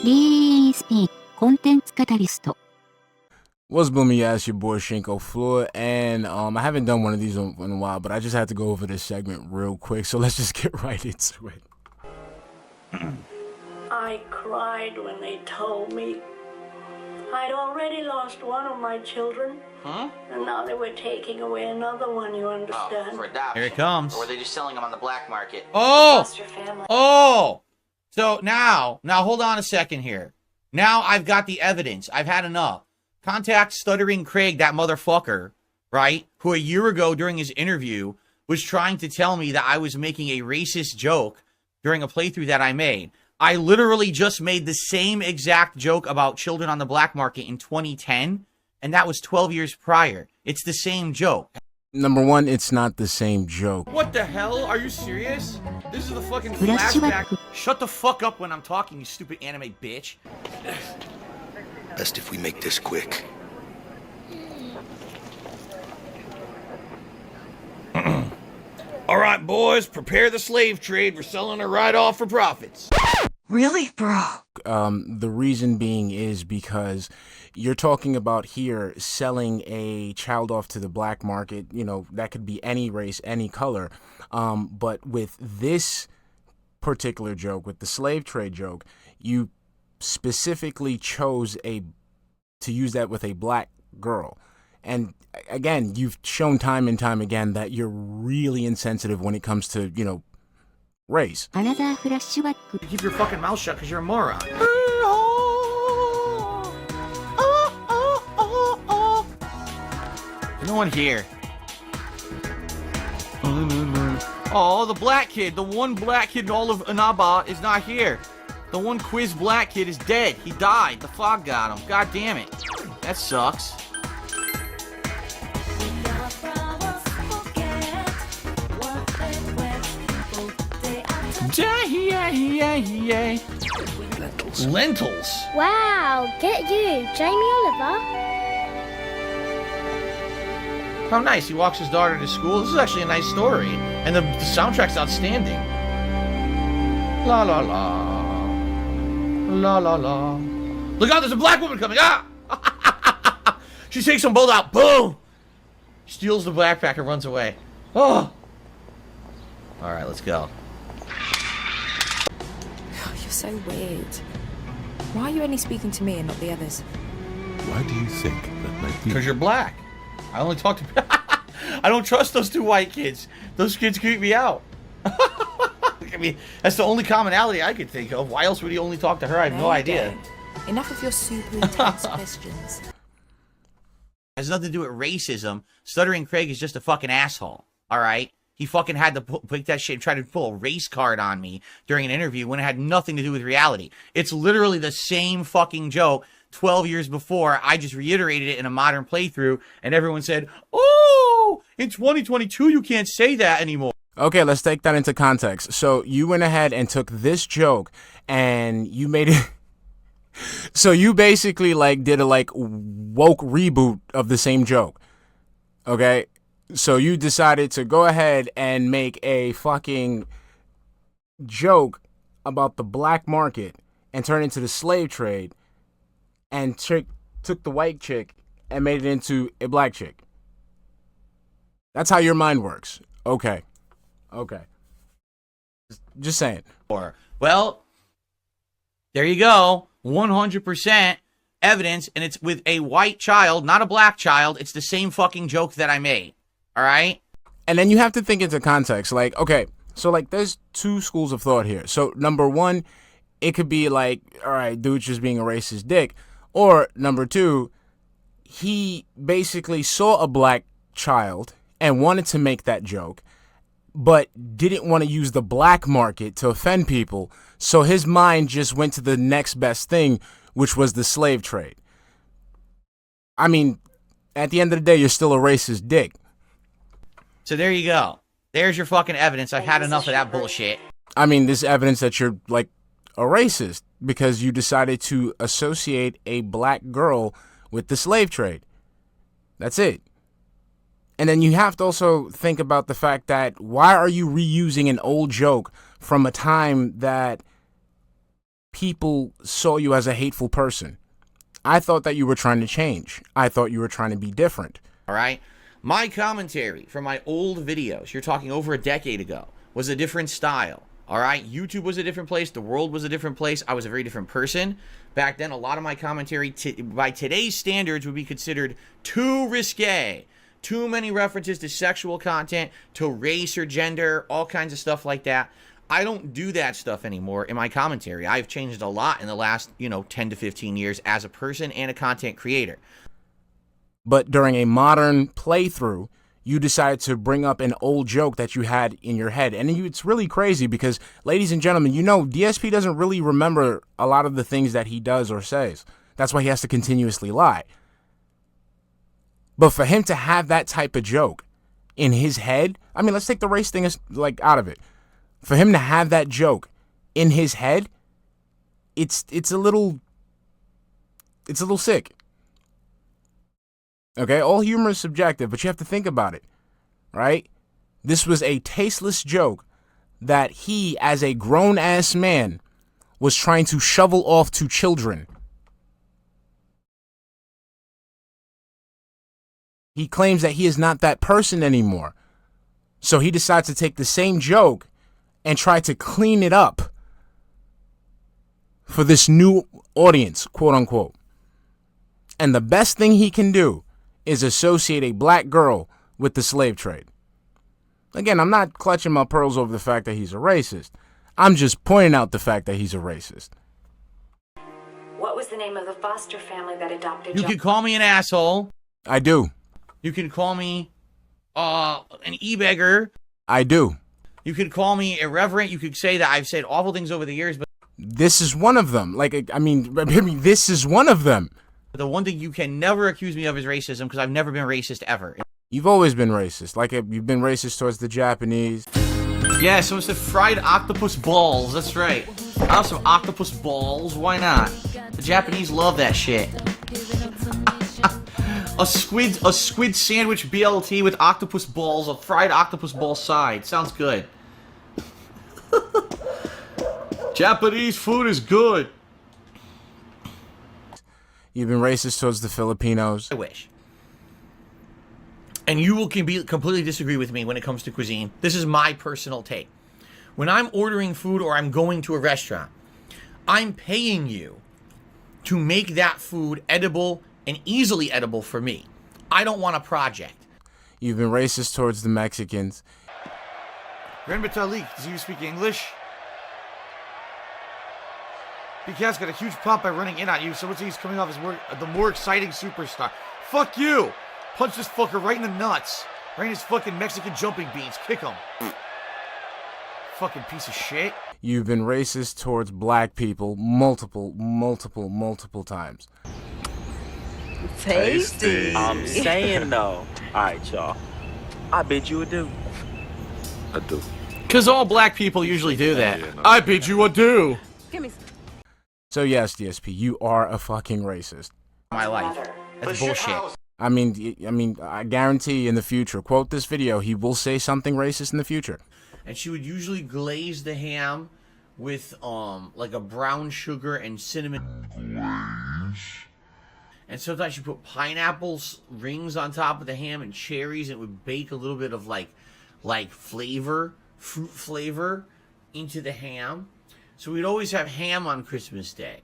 DSP コンテンツカタリスト。 What's booming, yeah, it's your boy Shinko, Fleur, and I haven't done one of these in a while, but I just had to go over this segment real quick, so let's just get right into it. I cried when they told me I'd already lost one of my children. Huh? And now they were taking away another one, you understand? Oh, for adoption. Here it comes. Or were they just selling them on the black market? Oh! Lost your family. Oh! So now hold on a second here. Now I've got the evidence. I've had enough. Contact Stuttering Craig, that motherfucker, right? Who a year ago during his interview was trying to tell me that I was making a racist joke during a playthrough that I made. I literally just made the same exact joke about children on the black market in 2010, and that was 12 years prior. It's the same joke. Number one, it's not the same joke. What the hell? Are you serious? This is the fucking Flashback. flashback. Shut the fuck up when I'm talking, you stupid anime bitch. Best if we make this quick. All right, boys, prepare the slave trade. We're selling her right off for profits. Really, bro? The reason being is because you're talking about here selling a child off to the black market. You know, that could be any race, any color. But with this particular joke, with the slave trade joke, you specifically chose to use that with a black girl. And again, you've shown time and time again that you're really insensitive when it comes to, you know, race. Another flashback. Keep your fucking mouth shut because you're a moron. No one here. Oh, the black kid. The one black kid in all of Inaba is not here. The one quiz black kid is dead. He died. The fog got him. God damn it. That sucks. Lentils. Wow, get you, Jamie Oliver. How nice. He walks his daughter to school. This is actually a nice story. And the soundtrack's outstanding. La la la. La la la. Look out, there's a black woman coming. Ah! She takes them both out. Boom! Steals the backpack and runs away. Oh! Alright, let's go. You're so weird. Why are you only speaking to me and not the others? Why do you think that might be? Because you're black. I only talk to... I don't trust those two white kids. Those kids creep me out. I mean, that's the only commonality I could think of. Why else would he only talk to her? I have no idea. Enough of your super intense questions. Has nothing to do with racism. Stuttering Craig is just a fucking asshole. All right? He fucking had to pick that shit and try to pull a race card on me during an interview when it had nothing to do with reality. It's literally the same fucking joke 12 years before. I just reiterated it in a modern playthrough, and everyone said, oh, in 2022, you can't say that anymore. Okay, let's take that into context. So you went ahead and took this joke and you made it. So you basically like did a like woke reboot of the same joke. Okay. So you decided to go ahead and make a fucking joke about the black market and turn it into the slave trade and took the white chick and made it into a black chick. That's how your mind works. Okay. Okay. Just saying. Well, there you go. 100% evidence, and it's with a white child, not a black child. It's the same fucking joke that I made. All right? And then you have to think into context. Like, okay, so like there's two schools of thought here. So number one, it could be like, all right, dude's just being a racist dick. Or number two, he basically saw a black child and wanted to make that joke, but didn't want to use the black market to offend people. So his mind just went to the next best thing, which was the slave trade. I mean, at the end of the day, you're still a racist dick. So there you go. There's your fucking evidence. I've had enough of that bullshit. I mean, this evidence that you're like a racist because you decided to associate a black girl with the slave trade. That's it. And then you have to also think about the fact that why are you reusing an old joke from a time that people saw you as a hateful person. I thought that you were trying to change. I thought you were trying to be different. All right? My commentary from my old videos, you're talking over a decade ago, was a different style. All right? YouTube was a different place. The world was a different place. I was a very different person. Back then, a lot of my commentary, by today's standards, would be considered too risque. Too many references to sexual content, to race or gender, all kinds of stuff like that. I don't do that stuff anymore in my commentary. I've changed a lot in the last, 10 to 15 years as a person and a content creator. But during a modern playthrough, you decided to bring up an old joke that you had in your head. And it's really crazy because, ladies and gentlemen, DSP doesn't really remember a lot of the things that he does or says. That's why he has to continuously lie. But for him to have that type of joke in his head, I mean, let's take the race thing out of it. For him to have that joke in his head, it's a little sick. Okay, all humor is subjective, but you have to think about it, right? This was a tasteless joke that he, as a grown-ass man, was trying to shovel off to children. He claims that he is not that person anymore. So he decides to take the same joke and try to clean it up for this new audience, quote unquote. And the best thing he can do is associate a black girl with the slave trade. Again, I'm not clutching my pearls over the fact that he's a racist. I'm just pointing out the fact that he's a racist. What was the name of the foster family that adopted You can call me an asshole. I do. You can call me an e-beggar. I do. You could call me irreverent. You could say that I've said awful things over the years, but this is one of them. This is one of them. The one thing you can never accuse me of is racism, because I've never been racist ever. You've always been racist. You've been racist towards the Japanese. Yeah, so it's the fried octopus balls. That's right. I have some octopus balls. Why not? The Japanese love that shit. A squid sandwich BLT with octopus balls, a fried octopus ball side. Sounds good. Japanese food is good. You've been racist towards the Filipinos. I wish. And you will completely disagree with me when it comes to cuisine. This is my personal take. When I'm ordering food or I'm going to a restaurant, I'm paying you to make that food edible and easily edible for me. I don't want a project. You've been racist towards the Mexicans. Grand Metalik, does he speak English? BK's got a huge pump by running in on you, so he's coming off as the more exciting superstar. Fuck you! Punch this fucker right in the nuts. Right in his fucking Mexican jumping beans. Kick him. Fucking piece of shit. You've been racist towards black people multiple times. Tasty. I'm saying though. Alright, y'all. I bid you adieu. I do. Because all black people usually do that. I bid you adieu. Give me. So yes, DSP, you are a fucking racist. My life. That's bullshit. I mean, I guarantee in the future, quote this video, he will say something racist in the future. And she would usually glaze the ham with like a brown sugar and cinnamon. And sometimes she put pineapple rings on top of the ham and cherries, and it would bake a little bit of like fruit flavor into the ham. So we'd always have ham on Christmas Day.